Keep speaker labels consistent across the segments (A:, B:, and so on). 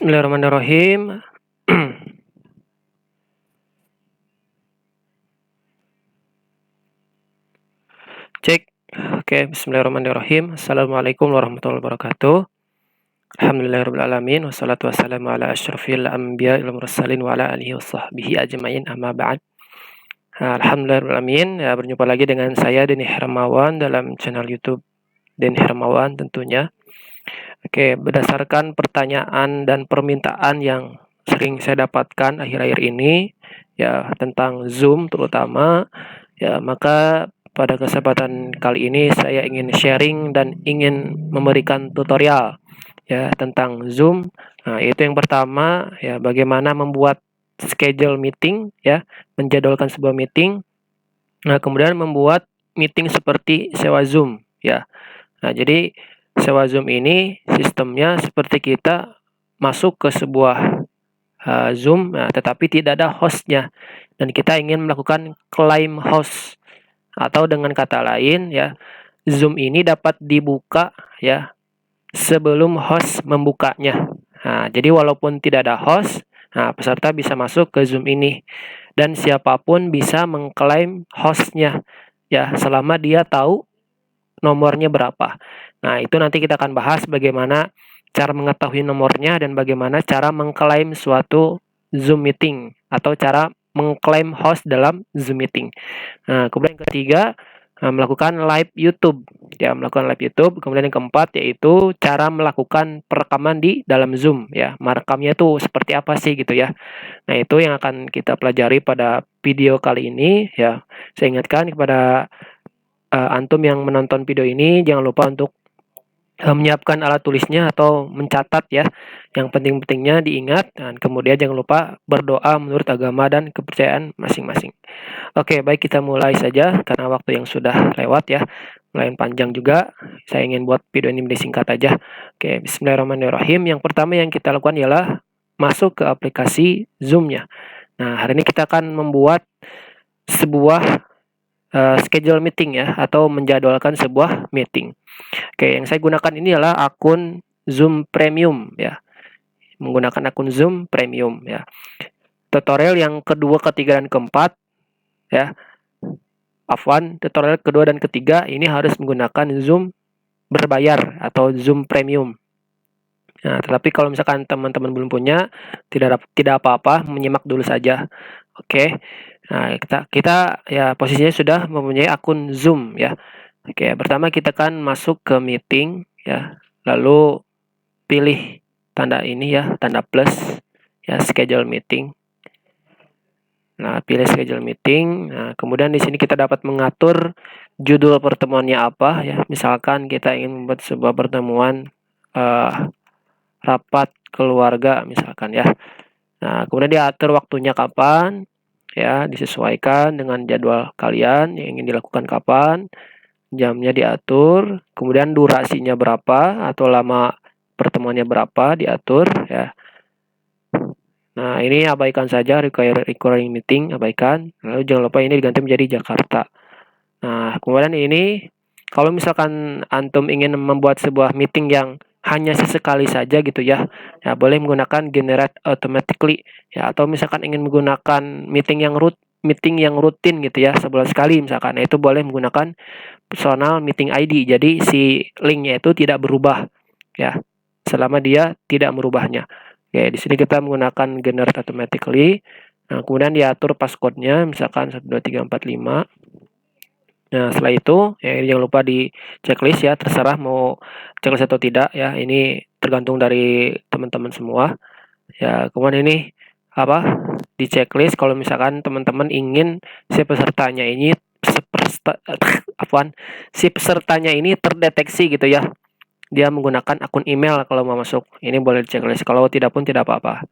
A: Bismillahirrahmanirrahim. Cek. Oke, bismillahirrahmanirrahim. Assalamualaikum warahmatullahi wabarakatuh. Alhamdulillahirrahmanirrahim. Wassalatu wassalamu ala asyrafil anbiya wal mursalin wa ala alihi washabbihi ajmain amma ba'd. Alhamdulillahirrahmanirrahim. Ya, berjumpa lagi dengan saya Denny Hermawan dalam channel YouTube Denny Hermawan tentunya. Oke, berdasarkan pertanyaan dan permintaan yang sering saya dapatkan akhir-akhir ini ya tentang Zoom terutama ya, maka pada kesempatan kali ini saya ingin sharing dan ingin memberikan tutorial ya tentang Zoom. Nah, itu yang pertama ya, bagaimana membuat schedule meeting ya, menjadwalkan sebuah meeting. Nah, kemudian membuat meeting seperti sewa Zoom ya. Nah, jadi sewa Zoom ini sistemnya seperti kita masuk ke sebuah Zoom, nah, tetapi tidak ada hostnya dan kita ingin melakukan klaim host, atau dengan kata lain ya, Zoom ini dapat dibuka ya sebelum host membukanya. Nah, jadi walaupun tidak ada host, nah, peserta bisa masuk ke Zoom ini dan siapapun bisa mengklaim hostnya ya, selama dia tahu nomornya berapa. Nah, itu nanti kita akan bahas bagaimana cara mengetahui nomornya dan bagaimana cara mengklaim suatu Zoom meeting atau cara mengklaim host dalam Zoom meeting. Nah, kemudian yang ketiga, melakukan live YouTube. Ya, melakukan live YouTube. Kemudian yang keempat yaitu cara melakukan perekaman di dalam Zoom ya. Merekamnya itu seperti apa sih gitu ya. Nah, itu yang akan kita pelajari pada video kali ini ya. Saya ingatkan kepada antum yang menonton video ini, jangan lupa untuk menyiapkan alat tulisnya atau mencatat ya, yang penting-pentingnya diingat, dan kemudian jangan lupa berdoa menurut agama dan kepercayaan masing-masing. Oke, baik, kita mulai saja karena waktu yang sudah lewat ya, lumayan panjang juga. Saya ingin buat video ini lebih singkat aja. Oke, bismillahirrahmanirrahim. Yang pertama yang kita lakukan ialah masuk ke aplikasi Zoom-nya. Nah, hari ini kita akan membuat sebuah schedule meeting ya, atau menjadwalkan sebuah meeting. Oke, yang saya gunakan ini adalah akun Zoom Premium ya. Menggunakan akun Zoom Premium ya. Tutorial yang kedua, ketiga, dan keempat ya. Tutorial kedua dan ketiga ini harus menggunakan Zoom berbayar atau Zoom Premium. Nah, tetapi kalau misalkan teman-teman belum punya, tidak apa-apa, menyimak dulu saja. Oke. Nah, kita ya posisinya sudah mempunyai akun Zoom ya. Oke, pertama kita kan masuk ke meeting ya. Lalu pilih tanda ini ya, tanda plus ya, schedule meeting. Nah, pilih schedule meeting. Nah, kemudian di sini kita dapat mengatur judul pertemuannya apa ya. Misalkan kita ingin membuat sebuah pertemuan rapat keluarga misalkan ya. Nah, kemudian diatur waktunya kapan ya, disesuaikan dengan jadwal kalian yang ingin dilakukan kapan, jamnya diatur, kemudian durasinya berapa atau lama pertemuannya berapa diatur ya. Nah, ini abaikan saja, recurring meeting abaikan. Lalu jangan lupa ini diganti menjadi Jakarta. Nah, kemudian ini kalau misalkan antum ingin membuat sebuah meeting yang hanya sesekali saja gitu ya, ya boleh menggunakan generate automatically ya, atau misalkan ingin menggunakan meeting yang rutin gitu ya, sebulan sekali misalkan, nah, itu boleh menggunakan personal meeting ID. Jadi si linknya itu tidak berubah ya, selama dia tidak merubahnya. Oke, di sini kita menggunakan generate automatically. Nah, kemudian diatur passcode-nya misalkan 12345. Nah, setelah itu ya jangan lupa di checklist ya, terserah mau checklist atau tidak ya. Ini tergantung dari teman-teman semua. Ya, kemudian ini di checklist kalau misalkan teman-teman ingin si pesertanya ini terdeteksi gitu ya. Dia menggunakan akun email kalau mau masuk. Ini boleh di checklist. Kalau tidak pun tidak apa-apa.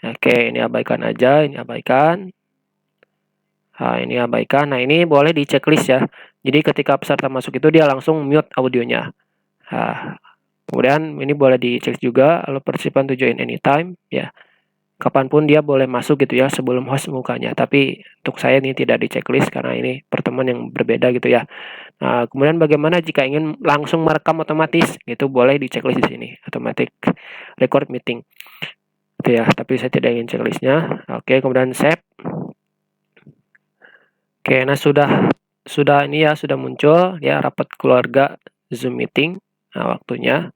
A: Oke, ini abaikan aja, ini abaikan. Nah, ini abaikan. Nah, ini boleh di checklist ya. Jadi ketika peserta masuk itu dia langsung mute audionya. Nah, kemudian ini boleh dicek juga, lalu participant to join anytime ya. Kapanpun dia boleh masuk gitu ya sebelum host mukanya. Tapi untuk saya ini tidak di checklist karena ini pertemuan yang berbeda gitu ya. Nah, kemudian bagaimana jika ingin langsung merekam otomatis? Itu boleh di checklist di sini, automatic record meeting. Gitu ya, tapi saya tidak ingin checklistnya. Oke, kemudian save. Oke, nah sudah ini ya, sudah muncul ya rapat keluarga Zoom meeting. Nah, waktunya.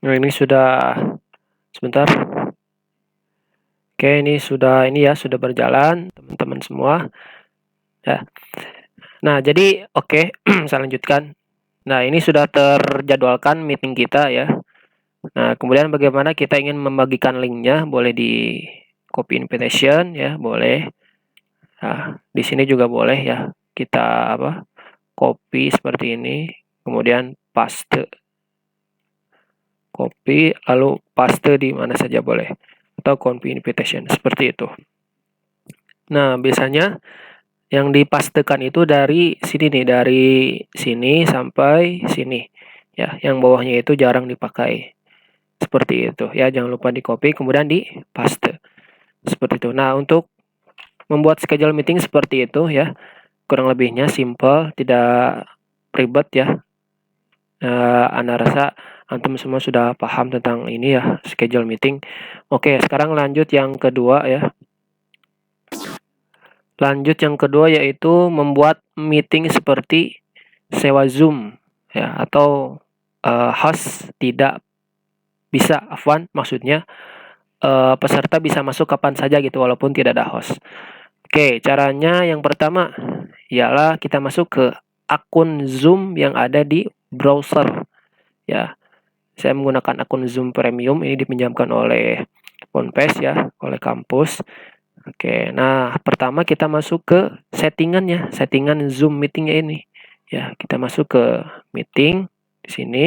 A: Nah, ini sudah sebentar. Oke, ini sudah berjalan teman-teman semua. Ya. Nah, jadi oke, saya lanjutkan. Nah, ini sudah terjadwalkan meeting kita ya. Nah, kemudian bagaimana kita ingin membagikan linknya, boleh di copy invitation ya, boleh. Nah, di sini juga boleh ya, kita copy seperti ini, kemudian paste. Copy lalu paste di mana saja boleh, atau copy invitation seperti itu. Nah, biasanya yang dipastekan itu dari sini nih, dari sini sampai sini. Ya, yang bawahnya itu jarang dipakai. Seperti itu ya, jangan lupa di copy kemudian di paste. Seperti itu. Nah, untuk membuat schedule meeting seperti itu ya, kurang lebihnya simple, tidak ribet ya. Anda rasa antum semua sudah paham tentang ini ya, schedule meeting. Oke, sekarang lanjut yang kedua ya. Lanjut yang kedua yaitu membuat meeting seperti sewa Zoom ya, atau host tidak bisa, maksudnya peserta bisa masuk kapan saja gitu walaupun tidak ada host. Oke, caranya yang pertama ialah kita masuk ke akun Zoom yang ada di browser ya. Saya menggunakan akun Zoom Premium, ini dipinjamkan oleh Ponpes ya, oleh kampus. Oke, nah pertama kita masuk ke settingannya, settingan Zoom meetingnya ini. Ya, kita masuk ke meeting di sini.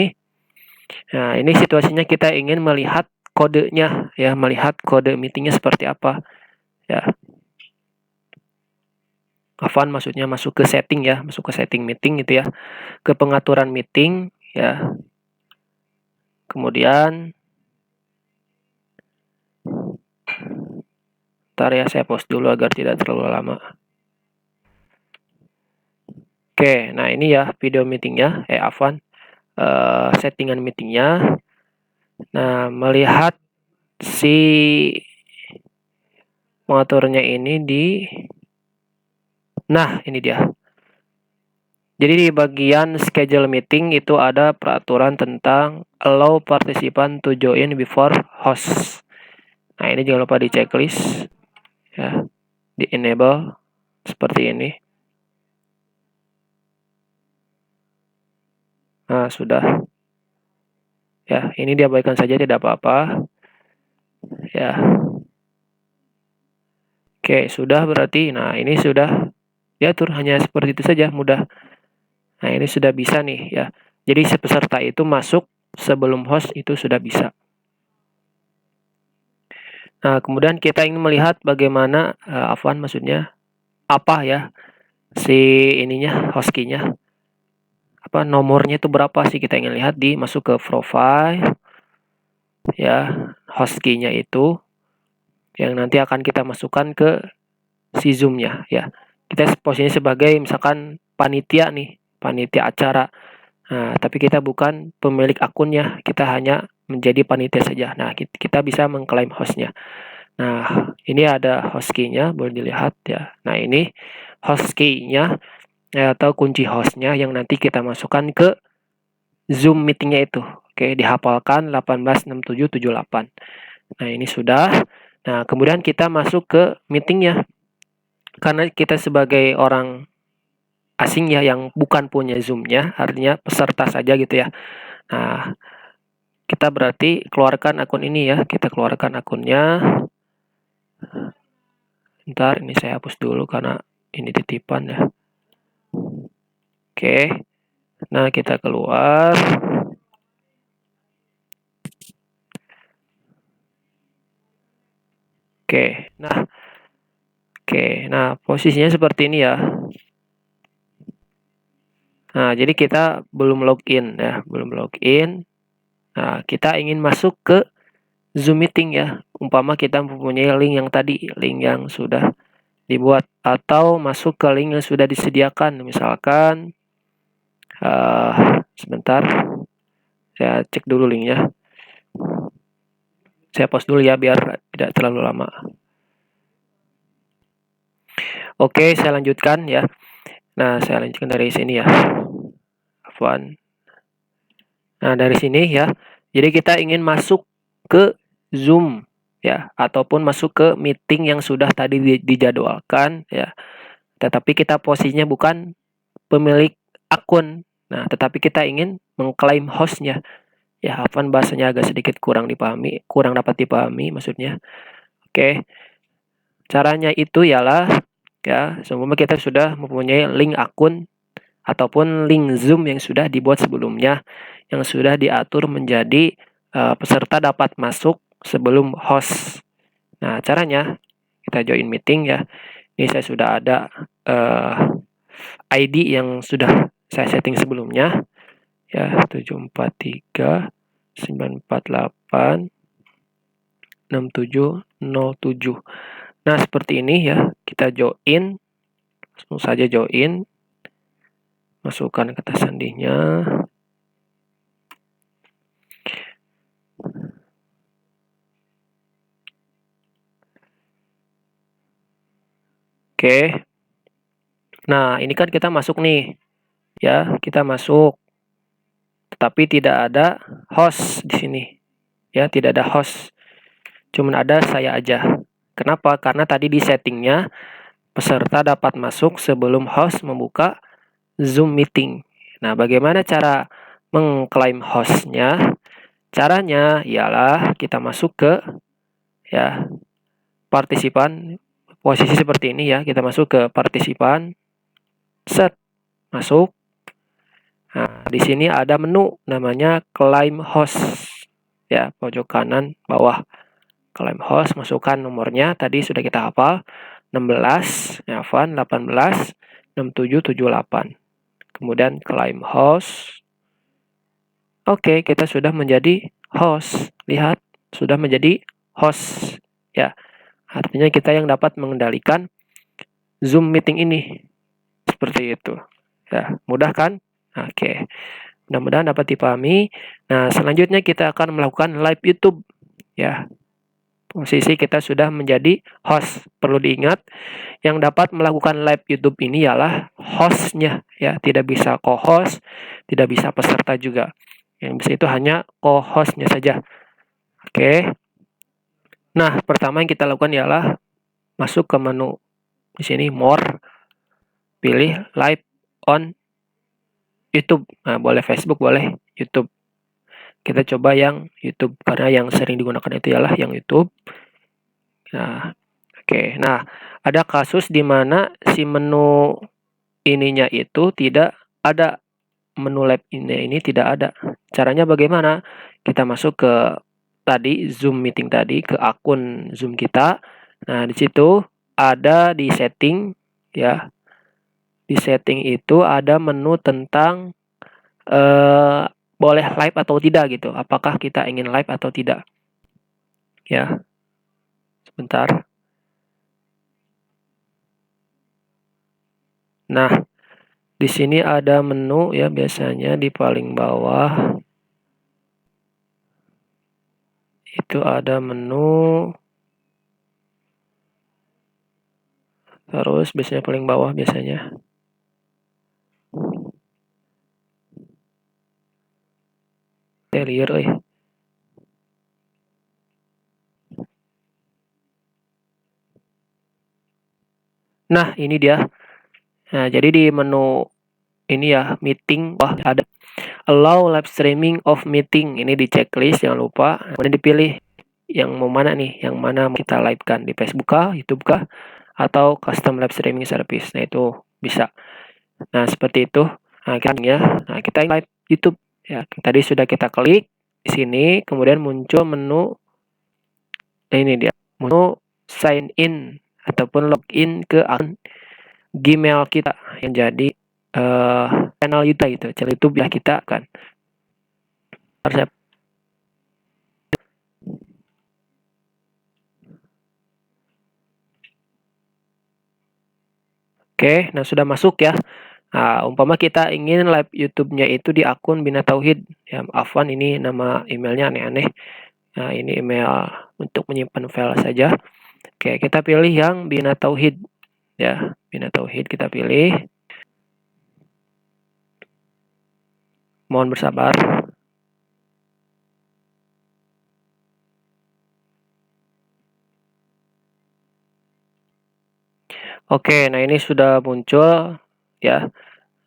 A: Nah, ini situasinya kita ingin melihat kodenya ya, melihat kode meetingnya seperti apa. Ya. Maksudnya masuk ke setting ya, masuk ke setting meeting gitu ya. Ke pengaturan meeting ya. Kemudian ntar ya, saya pause dulu agar tidak terlalu lama. Oke, nah ini ya video meetingnya, settingan meetingnya. Nah, melihat si pengaturnya ini nah ini dia. Jadi di bagian schedule meeting itu ada peraturan tentang allow participant to join before host. Nah, ini jangan lupa di checklist ya, di enable seperti ini. Nah, sudah. Ya, ini diabaikan saja, tidak apa-apa. Ya. Oke, sudah berarti. Nah, ini sudah diatur, hanya seperti itu saja, mudah. Nah, ini sudah bisa nih ya. Jadi peserta itu masuk sebelum host itu sudah bisa. Nah, kemudian kita ingin melihat bagaimana maksudnya apa ya si ininya, host key-nya. Nomornya itu berapa sih, kita ingin lihat di masuk ke profile ya, host key-nya itu yang nanti akan kita masukkan ke si Zoom-nya ya. Kita posisinya sebagai misalkan panitia nih, panitia acara. Nah, tapi kita bukan pemilik akunnya, kita hanya menjadi panitia saja. Nah, kita bisa mengklaim hostnya. Nah, ini ada host key-nya, boleh dilihat ya. Nah, ini host key-nya atau kunci hostnya yang nanti kita masukkan ke Zoom meeting-nya itu. Oke, dihafalkan 186778. Nah, ini sudah. Nah, kemudian kita masuk ke meeting-nya. Karena kita sebagai orang asing ya, yang bukan punya Zoom-nya, artinya peserta saja gitu ya. Nah, kita berarti keluarkan akun ini ya, kita keluarkan akunnya. Ntar ini saya hapus dulu karena ini titipan ya. Oke, nah kita keluar. Oke, nah posisinya seperti ini ya. Nah, jadi kita belum login ya, belum login. Nah, kita ingin masuk ke Zoom meeting ya. Umpama kita mempunyai link yang tadi, link yang sudah dibuat, atau masuk ke link yang sudah disediakan. Misalkan sebentar, saya cek dulu linknya. Saya post dulu ya biar tidak terlalu lama. Oke, saya lanjutkan ya. Nah, saya lanjutkan dari sini ya. Afwan. Nah, dari sini ya. Jadi kita ingin masuk ke Zoom ya, ataupun masuk ke meeting yang sudah tadi dijadwalkan ya. Tetapi kita posisinya bukan pemilik akun. Nah, tetapi kita ingin mengklaim hostnya. Ya, Afwan bahasanya agak sedikit kurang dipahami, kurang dapat dipahami maksudnya. Oke. Caranya itu ialah ya, seumpama kita sudah mempunyai link akun ataupun link Zoom yang sudah dibuat sebelumnya, yang sudah diatur menjadi peserta dapat masuk sebelum host. Nah, caranya kita join meeting ya. Ini saya sudah ada ID yang sudah saya setting sebelumnya ya, 743 948 6707. Nah, seperti ini ya. Kita join, langsung saja join. Masukkan kata sandinya. Oke. Nah, ini kan kita masuk nih. Ya, kita masuk. Tetapi tidak ada host di sini. Ya, tidak ada host. Cuman ada saya aja. Kenapa? Karena tadi di settingnya peserta dapat masuk sebelum host membuka Zoom meeting. Nah, bagaimana cara mengklaim hostnya? Caranya ialah kita masuk ke ya partisipan, posisi seperti ini ya, kita masuk ke partisipan, set, masuk. Nah, di sini ada menu namanya claim host ya, pojok kanan bawah. Claim host, masukkan nomornya tadi sudah kita hafal, 16 ya, 18 6778. Kemudian claim host. Oke, kita sudah menjadi host. Lihat, sudah menjadi host ya. Artinya kita yang dapat mengendalikan Zoom meeting ini. Seperti itu. Ya, mudah kan? Oke. Mudah-mudahan dapat dipahami. Nah, selanjutnya kita akan melakukan live YouTube. Ya. Posisi kita sudah menjadi host. Perlu diingat, yang dapat melakukan live YouTube ini ialah hostnya. Ya, tidak bisa co-host, tidak bisa peserta juga. Yang bisa itu hanya co-hostnya saja. Oke. Nah, pertama yang kita lakukan ialah masuk ke menu di sini more, pilih live on YouTube. Nah, boleh Facebook, boleh YouTube. Kita coba yang YouTube karena yang sering digunakan itu ialah yang YouTube. Nah, oke. Nah, ada kasus di mana si menu ininya itu tidak ada, menu live ini tidak ada. Caranya bagaimana? Kita masuk ke tadi Zoom meeting tadi, ke akun Zoom kita. Nah, di situ ada di setting ya. Di setting itu ada menu tentang boleh live atau tidak gitu. Apakah kita ingin live atau tidak? Ya, sebentar. Nah, di sini ada menu ya, biasanya di paling bawah itu ada menu. Terus biasanya paling bawah biasanya. Interior Nah, ini dia. Nah, jadi di menu ini ya, meeting, wah ada allow live streaming of meeting. Ini di checklist, jangan lupa. Kemudian dipilih yang mau mana nih, yang mana kita live kan, di Facebook kah, YouTube kah, atau custom live streaming service. Nah, itu bisa. Nah, seperti itu. Nah, kita live YouTube ya. Tadi sudah kita klik di sini, kemudian muncul menu ini dia, menu sign in ataupun login ke akun Gmail kita yang jadi channel YouTube itu, channel YouTube ya kita kan. Oke, nah sudah masuk ya. Nah, umpama kita ingin live YouTube-nya itu di akun Bina Tauhid, ya afwan ini nama emailnya aneh-aneh. Nah, ini email untuk menyimpan file saja. Oke, kita pilih yang Bina Tauhid ya, Bina Tauhid kita pilih. Mohon bersabar. Oke, nah ini sudah muncul ya.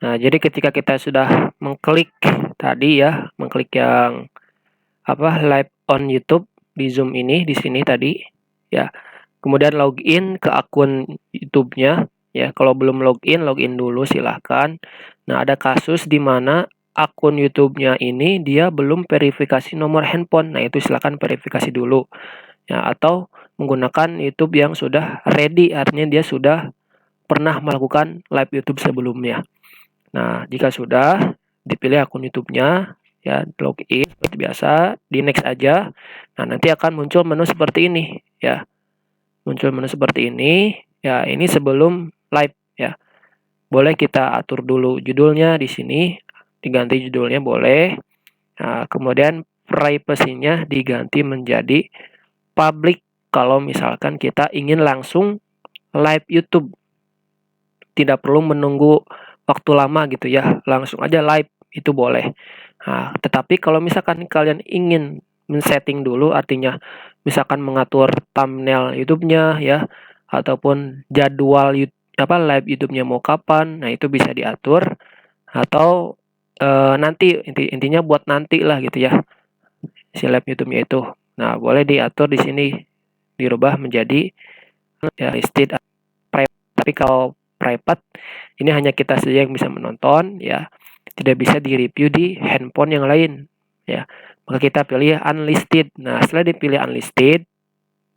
A: Nah, jadi ketika kita sudah mengklik tadi ya, mengklik yang live on YouTube di Zoom ini di sini tadi ya. Kemudian login ke akun YouTube-nya ya. Kalau belum login dulu silahkan. Nah, ada kasus di mana akun YouTube-nya ini dia belum verifikasi nomor handphone. Nah, itu silahkan verifikasi dulu ya, atau menggunakan YouTube yang sudah ready, artinya dia sudah pernah melakukan live YouTube sebelumnya. Nah, jika sudah dipilih akun YouTube-nya, ya login seperti biasa, di next aja. Nah, nanti akan muncul menu seperti ini, ya. Muncul menu seperti ini, ya ini sebelum live, ya. Boleh kita atur dulu judulnya di sini, diganti judulnya boleh. Nah, kemudian privacy-nya diganti menjadi public kalau misalkan kita ingin langsung live YouTube. Tidak perlu menunggu waktu lama gitu ya, langsung aja live itu boleh. Nah, tetapi kalau misalkan kalian ingin men-setting dulu, artinya misalkan mengatur thumbnail YouTube-nya ya, ataupun jadwal live YouTube-nya mau kapan, nah itu bisa diatur atau nanti intinya buat nanti lah gitu ya si live YouTube-nya itu. Nah, boleh diatur di sini dirubah menjadi ya listed private. Tapi kalau private ini hanya kita saja yang bisa menonton ya, tidak bisa di-review di handphone yang lain ya. Maka kita pilih unlisted. Nah, setelah dipilih unlisted,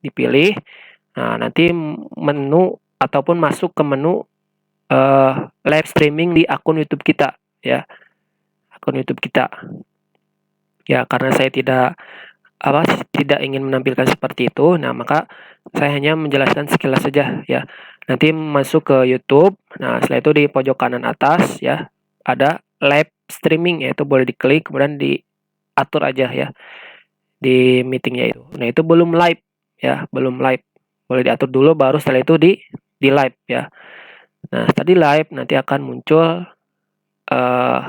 A: dipilih, nah nanti menu ataupun masuk ke menu live streaming di akun YouTube kita ya, akun YouTube kita. Ya, karena saya tidak ingin menampilkan seperti itu. Nah, maka saya hanya menjelaskan sekilas saja ya. Nanti masuk ke YouTube. Nah, setelah itu di pojok kanan atas ya ada live streaming, yaitu boleh diklik kemudian diatur aja ya di meetingnya itu. Nah, itu belum live ya, belum live. Boleh diatur dulu baru setelah itu di live ya. Nah, tadi live nanti akan muncul uh,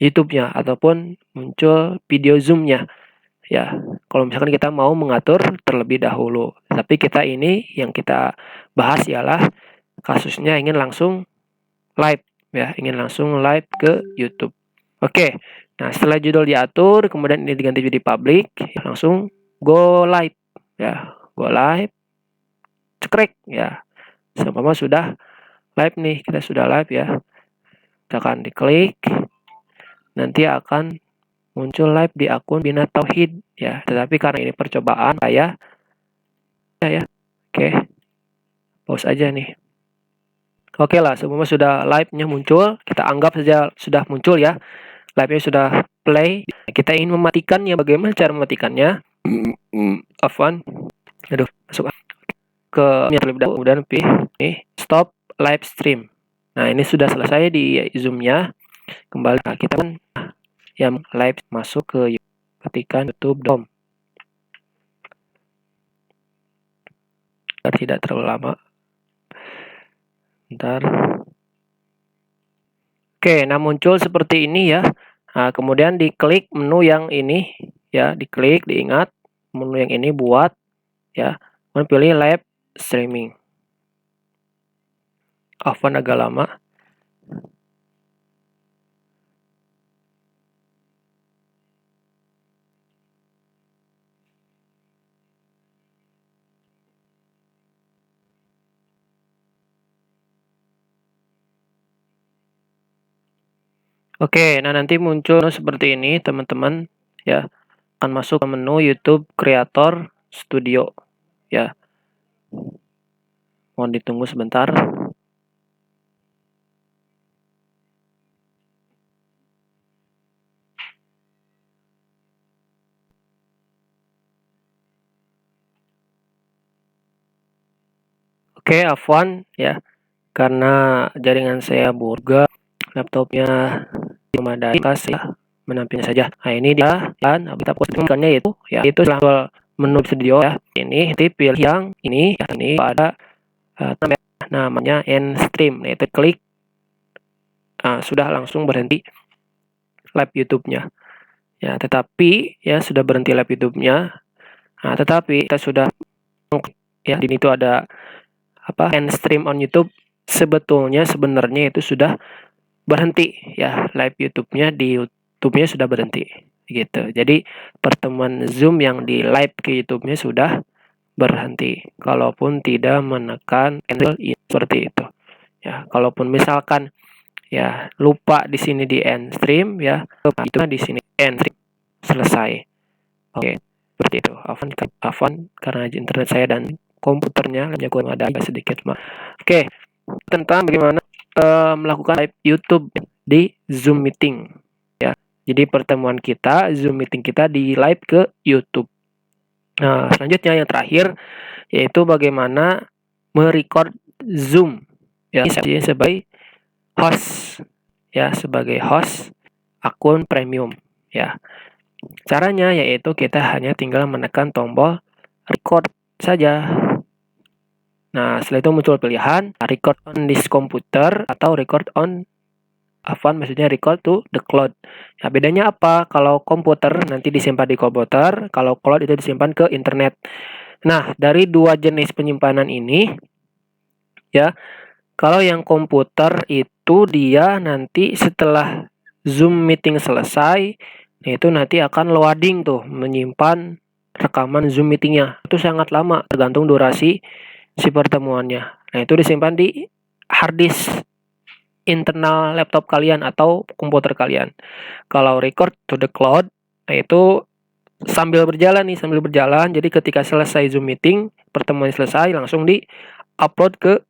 A: YouTube-nya ataupun muncul video Zoom-nya. Ya, kalau misalkan kita mau mengatur terlebih dahulu. Tapi kita ini yang kita bahas ialah kasusnya ingin langsung live ya, ingin langsung live ke YouTube. Oke. Nah, setelah judul diatur, kemudian ini diganti jadi public, langsung go live ya. Go live. Cekrek ya. Seumpama sudah live nih, kita sudah live ya. Kita akan diklik. Nanti akan muncul live di akun Bina Tauhid ya. Tetapi karena ini percobaan saya ya. Oke. Pause aja nih. Oke lah, sebelumnya sudah live-nya muncul, kita anggap saja sudah muncul ya. Live-nya sudah play. Kita ingin mematikannya, bagaimana cara mematikannya? Afwan. Aduh, masuk ke terlebih dahulu, kemudian pilih nih, stop live stream. Nah, ini sudah selesai di Zoom-nya. Kembali, nah, kita kan yang live masuk ke ketikkan YouTube.com. Tidak terlalu lama. Bentar. Oke, nah muncul seperti ini ya. Nah, kemudian diklik menu yang ini ya, diklik, diingat menu yang ini buat ya. Kemudian pilih live streaming. Afwan agak lama. Oke, nah nanti muncul seperti ini teman-teman ya. Akan masuk ke menu YouTube Creator Studio ya. Mohon ditunggu sebentar. Oke, afwan ya. karena jaringan saya buruk, laptopnya memadai, saya menampilkan saja. Nah, ini dia, dan kita posisikannya yaitu setelah menu studio ya. Ini pilih yang ini, ada namanya end stream. Nah, itu klik, sudah langsung berhenti live YouTube-nya. Ya, tetapi ya sudah berhenti live YouTube-nya. Nah, tetapi kita sudah ya di itu ada end stream on YouTube. Sebenarnya itu sudah berhenti ya, live YouTube-nya di YouTube-nya sudah berhenti gitu. Jadi pertemuan Zoom yang di live ke YouTube-nya sudah berhenti kalaupun tidak menekan enter seperti itu. Ya, kalaupun misalkan ya lupa di sini di end stream ya, itu di sini end stream selesai. Oke, seperti itu. Afwan karena internet saya dan komputernya hanya kurang ada sedikit. Oke, tentang bagaimana melakukan live YouTube di Zoom meeting ya. Jadi pertemuan kita, Zoom meeting kita di live ke YouTube. Nah, selanjutnya yang terakhir yaitu bagaimana merecord Zoom ya, sebagai host ya, sebagai host akun premium ya. Caranya yaitu kita hanya tinggal menekan tombol record saja. Nah, setelah itu muncul pilihan record on this computer atau record on maksudnya record to the cloud. Nah, bedanya apa? Kalau komputer nanti disimpan di komputer, kalau cloud itu disimpan ke internet. Nah, dari dua jenis penyimpanan ini ya, kalau yang komputer itu dia nanti setelah Zoom meeting selesai, itu nanti akan loading tuh, menyimpan rekaman Zoom meetingnya. Itu sangat lama, tergantung durasi si pertemuannya. Nah, itu disimpan di hard disk internal laptop kalian atau komputer kalian. Kalau record to the cloud, nah itu sambil berjalan. Jadi ketika selesai Zoom meeting, pertemuan selesai, langsung di-upload ke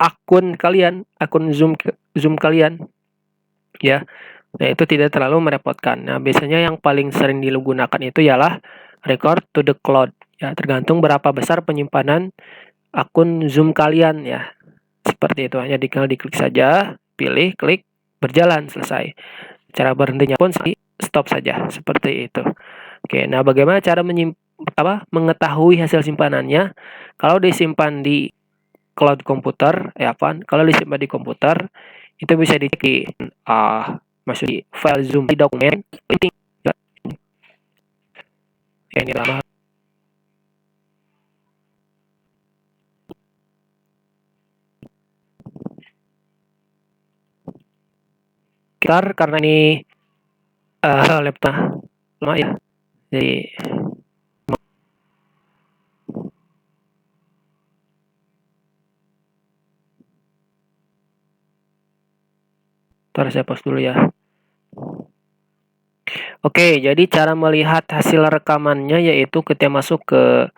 A: akun kalian, akun Zoom kalian. Ya. Nah, itu tidak terlalu merepotkan. Nah, biasanya yang paling sering digunakan itu ialah record to the cloud. Ya, tergantung berapa besar penyimpanan akun Zoom kalian ya. Seperti itu, hanya tinggal diklik saja, pilih, klik, berjalan, selesai. Cara berhentinya pun stop saja, seperti itu. Oke, nah bagaimana cara mengetahui hasil simpanannya? Kalau disimpan di cloud komputer, kalau disimpan di komputer, itu bisa dicek masuk di file Zoom di dokumen. Ini lama. Karena ini laptop lama ya, jadi saya pause dulu ya. Oke, jadi cara melihat hasil rekamannya yaitu ketika masuk ke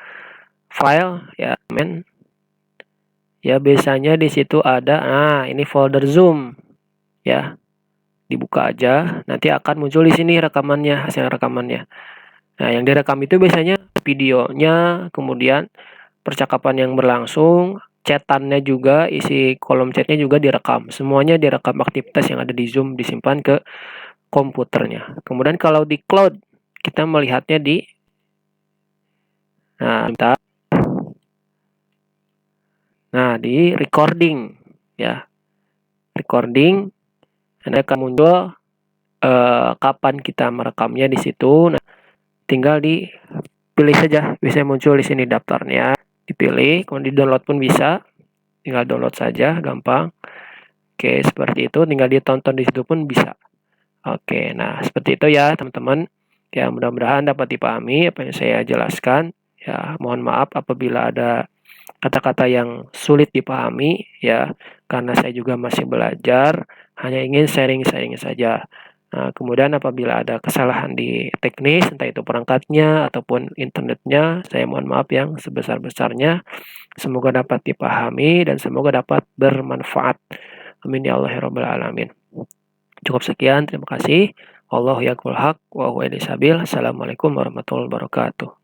A: file ya, ya biasanya di situ ada, ini folder Zoom ya, dibuka aja, nanti akan muncul di sini rekamannya, hasil rekamannya. Nah, yang direkam itu biasanya videonya, kemudian percakapan yang berlangsung, chatannya juga, isi kolom chatnya juga direkam. Semuanya direkam, aktivitas yang ada di Zoom disimpan ke komputernya. Kemudian kalau di cloud, kita melihatnya di di recording ya. Recording, nanti akan muncul kapan kita merekamnya di situ. Nah, tinggal dipilih saja, bisa muncul di sini daftarnya, dipilih, kemudian di-download pun bisa. Tinggal download saja, gampang. Oke, seperti itu, tinggal ditonton di situ pun bisa. Oke, nah seperti itu ya teman-teman. Ya, mudah-mudahan dapat dipahami apa yang saya jelaskan. Ya, mohon maaf apabila ada kata-kata yang sulit dipahami ya, karena saya juga masih belajar, hanya ingin sharing-sharing saja. Nah, kemudian apabila ada kesalahan di teknis, entah itu perangkatnya ataupun internetnya, saya mohon maaf yang sebesar-besarnya. Semoga dapat dipahami dan semoga dapat bermanfaat. Amin ya Allah ya Rabbal Alamin. Cukup sekian, terima kasih. Wallahu yaqul haq wa huwa sabil. Assalamualaikum warahmatullahi wabarakatuh.